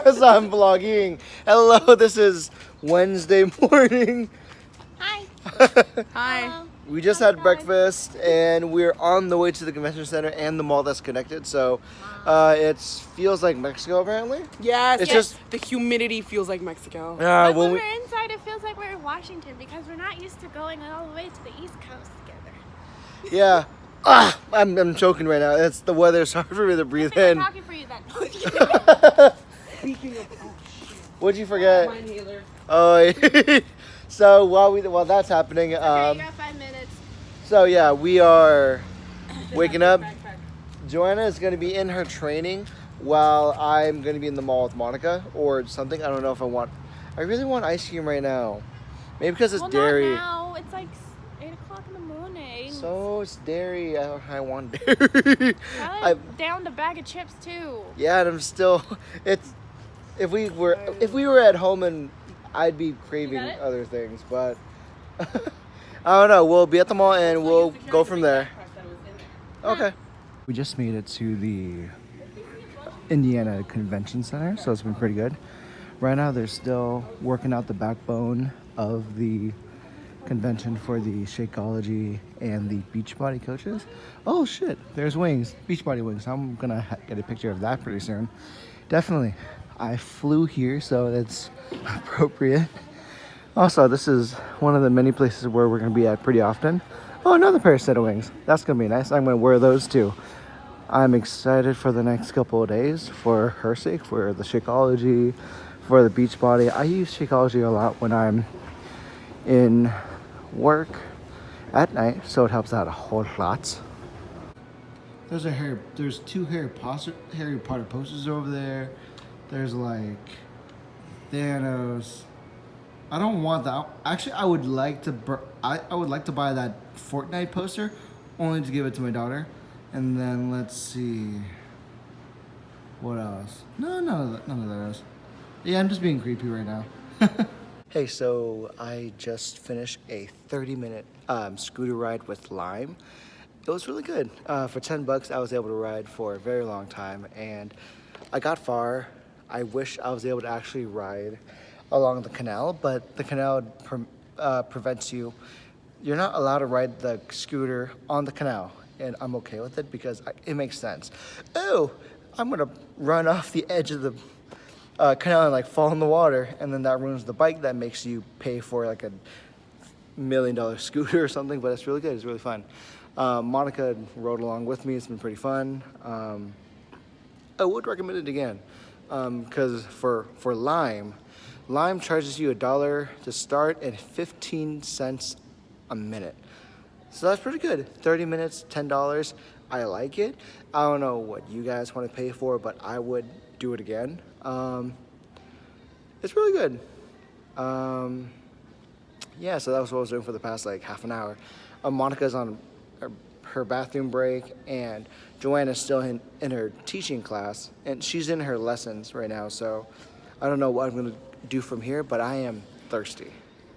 As I'm vlogging. Hello, this is Wednesday morning. Hi. Hi. We just had breakfast and we're on the way to the convention center and the mall that's connected. So it feels like Mexico apparently. Yes. It's just the humidity feels like Mexico. But when when we're inside, it feels like we're in Washington because we're not used to going all the way to the East Coast together. yeah. I'm choking right now. It's the weather. It's hard for me to breathe I'm in. talking for you then. Speaking of What'd you forget? my inhaler. Oh, so while that's happening, Okay, you got 5 minutes. so yeah, we are waking up. Backpack. Joanna is going to be in her training while I'm going to be in the mall with Monica or something. I don't know if I really want ice cream right now. Maybe because it's Well, dairy. not now. It's like 8 o'clock in the morning. So it's dairy. I want dairy. I'm down to bag of chips too. Yeah, and I'm still. If we were at home and I'd be craving it? other things, but I don't know. We'll be at the mall and we'll go from there. Okay. We just made it to the Indiana Convention Center, so it's been pretty good. Right now, they're still working out the backbone of the convention for the Shakeology and the Beachbody coaches. Oh shit, there's wings, Beachbody wings. I'm gonna get a picture of that pretty soon. Definitely. I flew here, so it's appropriate. Also, this is one of the many places where we're gonna be at pretty often. Oh, another pair of set of wings. That's gonna be nice. I'm gonna wear those too. I'm excited for the next couple of days for her sake, for the Shakeology, for the Beachbody. I use Shakeology a lot when I'm in work at night, so it helps out a whole lot. There's two Harry Potter posters over there. There's like Thanos. I don't want that. Actually, I would like to buy that Fortnite poster, only to give it to my daughter. And then let's see. What else? No, none of those. Yeah, I'm just being creepy right now. Hey, so I just finished a 30-minute scooter ride with Lime. It was really good. For $10, I was able to ride for a very long time, and I got far. I wish I was able to actually ride along the canal, but the canal prevents you. You're not allowed to ride the scooter on the canal, and I'm okay with it because it makes sense. Oh, I'm gonna run off the edge of the canal and like fall in the water, and then that ruins the bike. That makes you pay for like a $1 million scooter or something, but it's really good. It's really fun. Monica rode along with me. It's been pretty fun. I would recommend it again because for Lime charges you $1 to start and 15 cents a minute. So that's pretty good. 30 minutes, $10. I like it. I don't know what you guys want to pay for, but I would do it again. It's really good. Yeah, so that was what I was doing for the past like half an hour. Monica's on her bathroom break, and Joanna's still in her teaching class, and she's in her lessons right now, so I don't know what I'm going to do from here, but I am thirsty.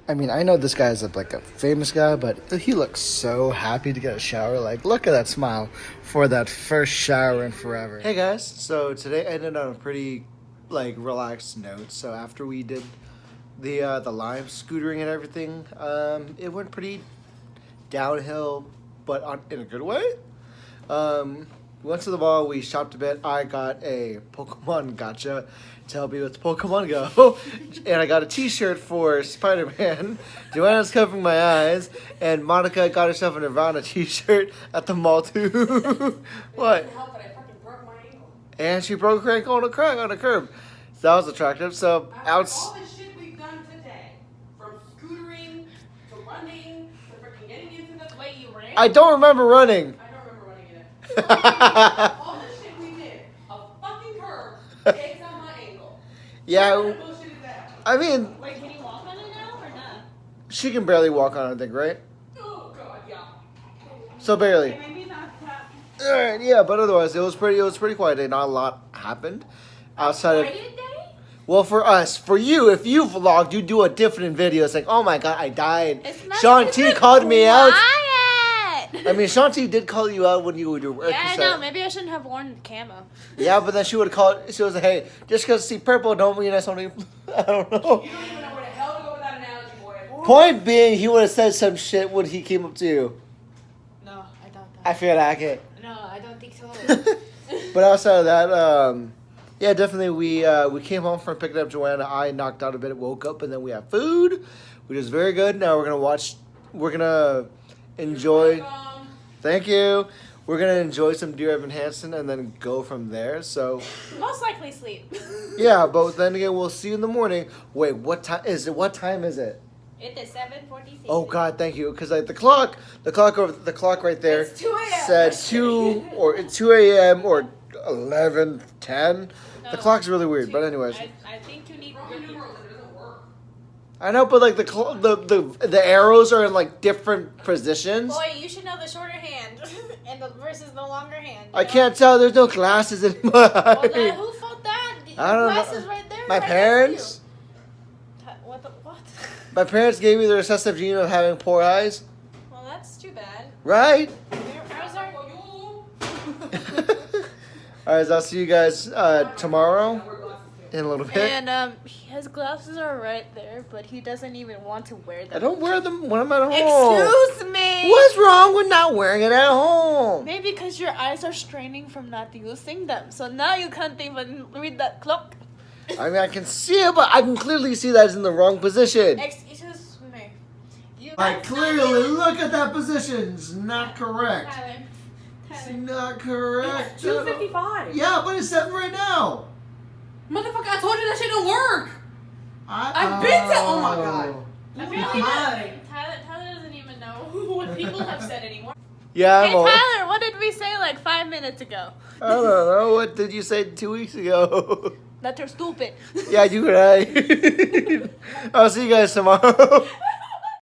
I mean, I know this guy's like a famous guy, but he looks so happy to get a shower. Like, look at that smile for that first shower in forever. Hey guys, so today I ended on a pretty like relaxed note. So after we did the Lime scootering and everything, it went pretty downhill, but in a good way. We went to the mall, we shopped a bit. I got a Pokemon gacha to help me with Pokemon Go. And I got a t-shirt for Spider-Man. Joanna's covering my eyes. And Monica got herself a Nirvana t-shirt at the mall too. What? And she broke her ankle on a curb. So that was attractive. So All the shit we've done today, from scootering to running to freaking getting into the Wait, you ran? I don't remember running. I don't remember running either. All the shit we did, a fucking curb, eggs on my ankle. Yeah. What kind of bullshit is that? I mean, Wait, can you walk on it now or not? she can barely walk on it, I think, right? Oh god, yeah. So barely. Maybe not that. Alright, yeah, but otherwise it was pretty quiet day. Not a lot happened outside of. Quiet day? Well, for us, for you, if you vlogged, you do a different video. It's like, oh my god, I died. It's not Sean T called me out. Quiet. I mean, Shanti did call you out when you were working. Yeah, I know. Maybe I shouldn't have worn camo. Yeah, but then she would call. She was like, "Hey, just because see purple don't mean that's only." I don't know. You don't even know where the hell to go with that analogy, boy. Point being, he would have said some shit when he came up to you. No, I doubt that. I feel like it. No, I don't think so. But outside of that, yeah, definitely we came home from picking up Joanna. I knocked out a bit, woke up, and then we have food, which is very good. Now we're gonna enjoy. Thank you. We're gonna enjoy some Dear Evan Hansen and then go from there. So Most likely sleep. yeah, but then again, we'll see you in the morning. Wait, what time is it? What time is it? It is 7:46. Oh God, thank you. Because like the clock right there It's 2 a.m. said 2 a.m. or 11:10. The clock's really weird, but anyways. I think you need. Roman numerals, it doesn't work. I know, but like the arrows are in like different positions. Boy, you should know the shorter hand and versus the longer hand. I can't tell. There's no glasses in my. Well, then who felt that? I don't know. Glasses right there. My right parents. next to you. What? My parents gave me the recessive gene of having poor eyes. Well, that's too bad. Right. How's our? All right, so I'll see you guys tomorrow in a little bit. And his glasses are right there, but he doesn't even want to wear them. I don't wear them when I'm at home. Excuse me. What's wrong with not wearing it at home? Maybe because your eyes are straining from not using them, so now you can't even read that clock. I mean, I can see it, but I can clearly see that it's in the wrong position. Excuse me. Look at that position. It's not correct. Tyler. It's not correct. It's 2:55. Yeah, but it's 7 right now. Motherfucker, I told you that shit don't work. I've been to. Oh my god. Apparently Hi. Tyler doesn't even know what people have said anymore. Yeah, Hey Tyler, what did we say like 5 minutes ago? I don't know. What did you say 2 weeks ago? That you're stupid. Yeah, you right. I'll see you guys tomorrow.